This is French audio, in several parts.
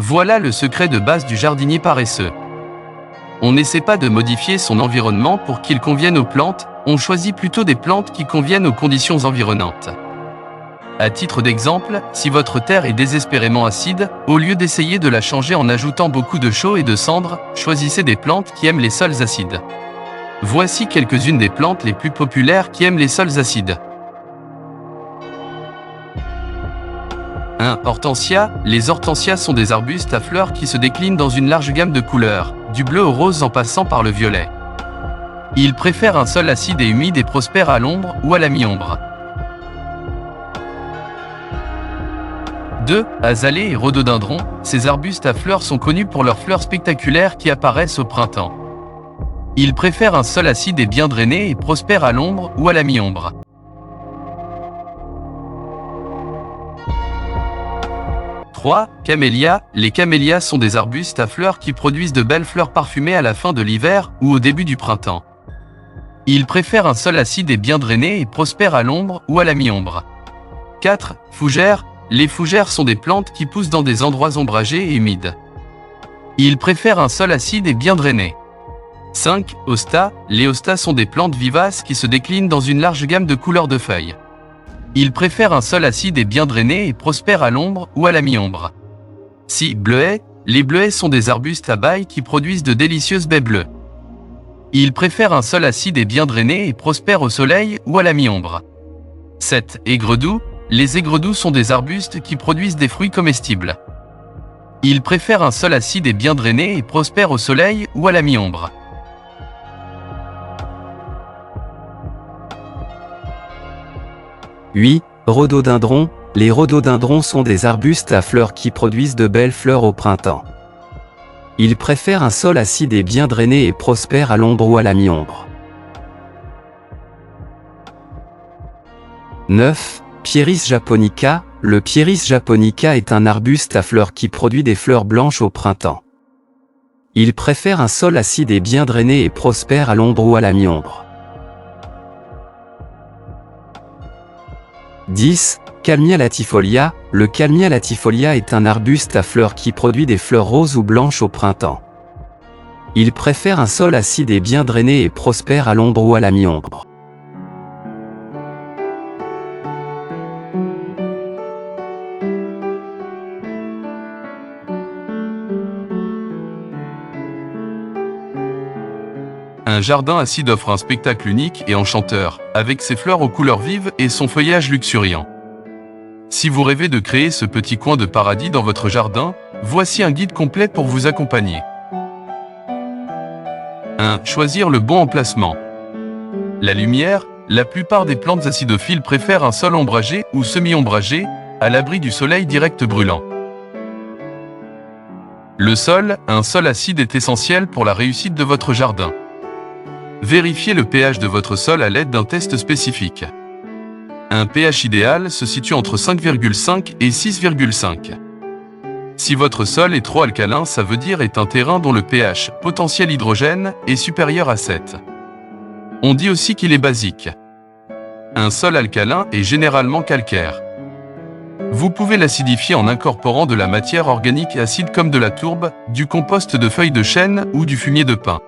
Voilà le secret de base du jardinier paresseux. On n'essaie pas de modifier son environnement pour qu'il convienne aux plantes, on choisit plutôt des plantes qui conviennent aux conditions environnantes. À titre d'exemple, si votre terre est désespérément acide, au lieu d'essayer de la changer en ajoutant beaucoup de chaux et de cendres, choisissez des plantes qui aiment les sols acides. Voici quelques-unes des plantes les plus populaires qui aiment les sols acides. 1. Hortensia. Les hortensias sont des arbustes à fleurs qui se déclinent dans une large gamme de couleurs, du bleu au rose en passant par le violet. Ils préfèrent un sol acide et humide et prospèrent à l'ombre ou à la mi-ombre. 2. Azalées et rhododendrons. Ces arbustes à fleurs sont connus pour leurs fleurs spectaculaires qui apparaissent au printemps. Ils préfèrent un sol acide et bien drainé et prospèrent à l'ombre ou à la mi-ombre. 3. Camélias. Les camélias sont des arbustes à fleurs qui produisent de belles fleurs parfumées à la fin de l'hiver ou au début du printemps. Ils préfèrent un sol acide et bien drainé et prospèrent à l'ombre ou à la mi-ombre. 4. Fougères. Les fougères sont des plantes qui poussent dans des endroits ombragés et humides. Ils préfèrent un sol acide et bien drainé. 5. Hostas. Les hostas sont des plantes vivaces qui se déclinent dans une large gamme de couleurs de feuilles. Ils préfèrent un sol acide et bien drainé et prospèrent à l'ombre ou à la mi-ombre. 6. Bleuets. Les bleuets sont des arbustes à baille qui produisent de délicieuses baies bleues. Ils préfèrent un sol acide et bien drainé et prospèrent au soleil ou à la mi-ombre. 7. Aigredoux. Les aigredoux sont des arbustes qui produisent des fruits comestibles. Ils préfèrent un sol acide et bien drainé et prospèrent au soleil ou à la mi-ombre. Oui, rhododendrons. Les rhododendrons sont des arbustes à fleurs qui produisent de belles fleurs au printemps. Ils préfèrent un sol acide et bien drainé et prospèrent à l'ombre ou à la mi-ombre. 9. Pieris japonica. Le Pieris japonica est un arbuste à fleurs qui produit des fleurs blanches au printemps. Il préfère un sol acide et bien drainé et prospère à l'ombre ou à la mi-ombre. 10. Kalmia latifolia. Le Kalmia latifolia est un arbuste à fleurs qui produit des fleurs roses ou blanches au printemps. Il préfère un sol acide et bien drainé et prospère à l'ombre ou à la mi-ombre. Un jardin acide offre un spectacle unique et enchanteur, avec ses fleurs aux couleurs vives et son feuillage luxuriant. Si vous rêvez de créer ce petit coin de paradis dans votre jardin, voici un guide complet pour vous accompagner. 1. Choisir le bon emplacement. La lumière. La plupart des plantes acidophiles préfèrent un sol ombragé ou semi-ombragé, à l'abri du soleil direct brûlant. Le sol. Un sol acide est essentiel pour la réussite de votre jardin. Vérifiez le pH de votre sol à l'aide d'un test spécifique. Un pH idéal se situe entre 5,5 et 6,5. Si votre sol est trop alcalin, ça veut dire est un terrain dont le pH, potentiel hydrogène, est supérieur à 7. On dit aussi qu'il est basique. Un sol alcalin est généralement calcaire. Vous pouvez l'acidifier en incorporant de la matière organique acide comme de la tourbe, du compost de feuilles de chêne ou du fumier de pin.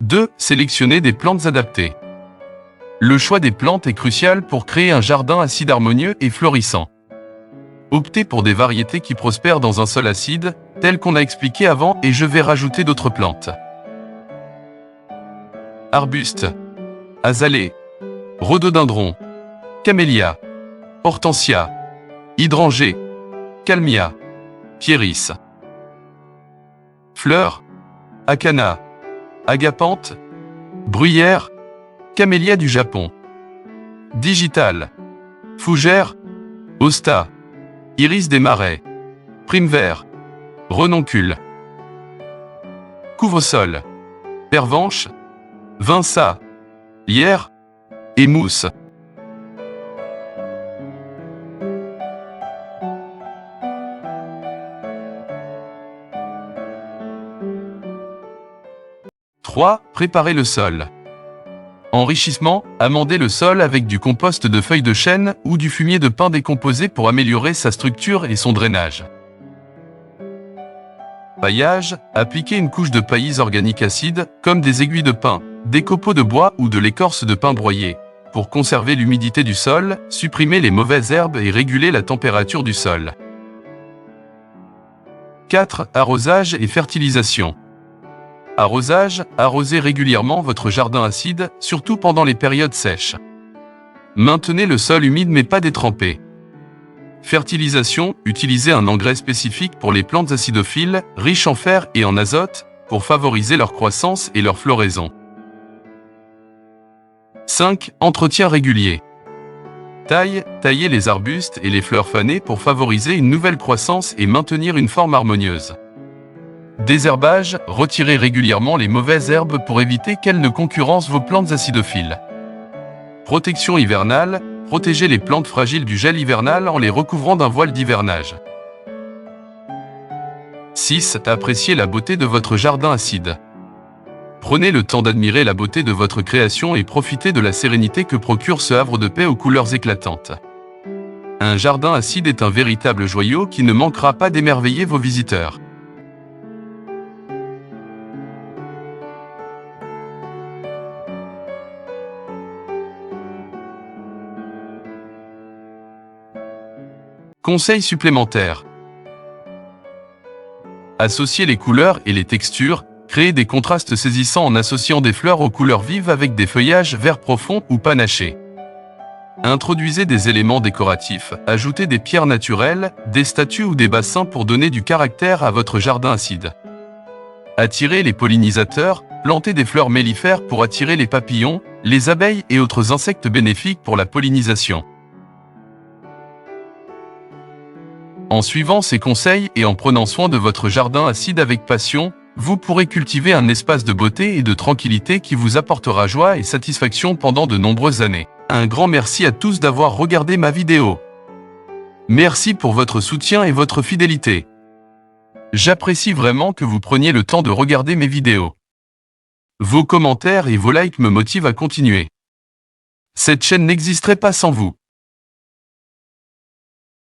2. Sélectionner des plantes adaptées. Le choix des plantes est crucial pour créer un jardin acide harmonieux et florissant. Optez pour des variétés qui prospèrent dans un sol acide, tel qu'on a expliqué avant et je vais rajouter d'autres plantes. Arbustes. Azalées. Rhododendron. Camélia. Hortensia. Hydrangée. Kalmia. Pieris. Fleurs. Acana. Agapanthe. Bruyère. Camélia du Japon. Digital. Fougère. Hosta. Iris des marais. Prime-vert. Renoncule. Couvre-sol. Pervenche. Vinça. Lierre. Et mousse. « 3. Préparer le sol. Enrichissement, amendez le sol avec du compost de feuilles de chêne ou du fumier de pin décomposé pour améliorer sa structure et son drainage. Paillage, appliquez une couche de paillis organique acide, comme des aiguilles de pin, des copeaux de bois ou de l'écorce de pin broyée. Pour conserver l'humidité du sol, supprimer les mauvaises herbes et réguler la température du sol. 4. Arrosage et fertilisation. Arrosage, arrosez régulièrement votre jardin acide, surtout pendant les périodes sèches. Maintenez le sol humide mais pas détrempé. Fertilisation, utilisez un engrais spécifique pour les plantes acidophiles, riche en fer et en azote, pour favoriser leur croissance et leur floraison. 5. Entretien régulier. Taillez les arbustes et les fleurs fanées pour favoriser une nouvelle croissance et maintenir une forme harmonieuse. Désherbage, retirez régulièrement les mauvaises herbes pour éviter qu'elles ne concurrencent vos plantes acidophiles. Protection hivernale, protégez les plantes fragiles du gel hivernal en les recouvrant d'un voile d'hivernage. 6. Appréciez la beauté de votre jardin acide. Prenez le temps d'admirer la beauté de votre création et profitez de la sérénité que procure ce havre de paix aux couleurs éclatantes. Un jardin acide est un véritable joyau qui ne manquera pas d'émerveiller vos visiteurs. Conseils supplémentaires. Associez les couleurs et les textures, créez des contrastes saisissants en associant des fleurs aux couleurs vives avec des feuillages vert profond ou panachés. Introduisez des éléments décoratifs, ajoutez des pierres naturelles, des statues ou des bassins pour donner du caractère à votre jardin acide. Attirez les pollinisateurs, plantez des fleurs mellifères pour attirer les papillons, les abeilles et autres insectes bénéfiques pour la pollinisation. En suivant ces conseils et en prenant soin de votre jardin acide avec passion, vous pourrez cultiver un espace de beauté et de tranquillité qui vous apportera joie et satisfaction pendant de nombreuses années. Un grand merci à tous d'avoir regardé ma vidéo. Merci pour votre soutien et votre fidélité. J'apprécie vraiment que vous preniez le temps de regarder mes vidéos. Vos commentaires et vos likes me motivent à continuer. Cette chaîne n'existerait pas sans vous.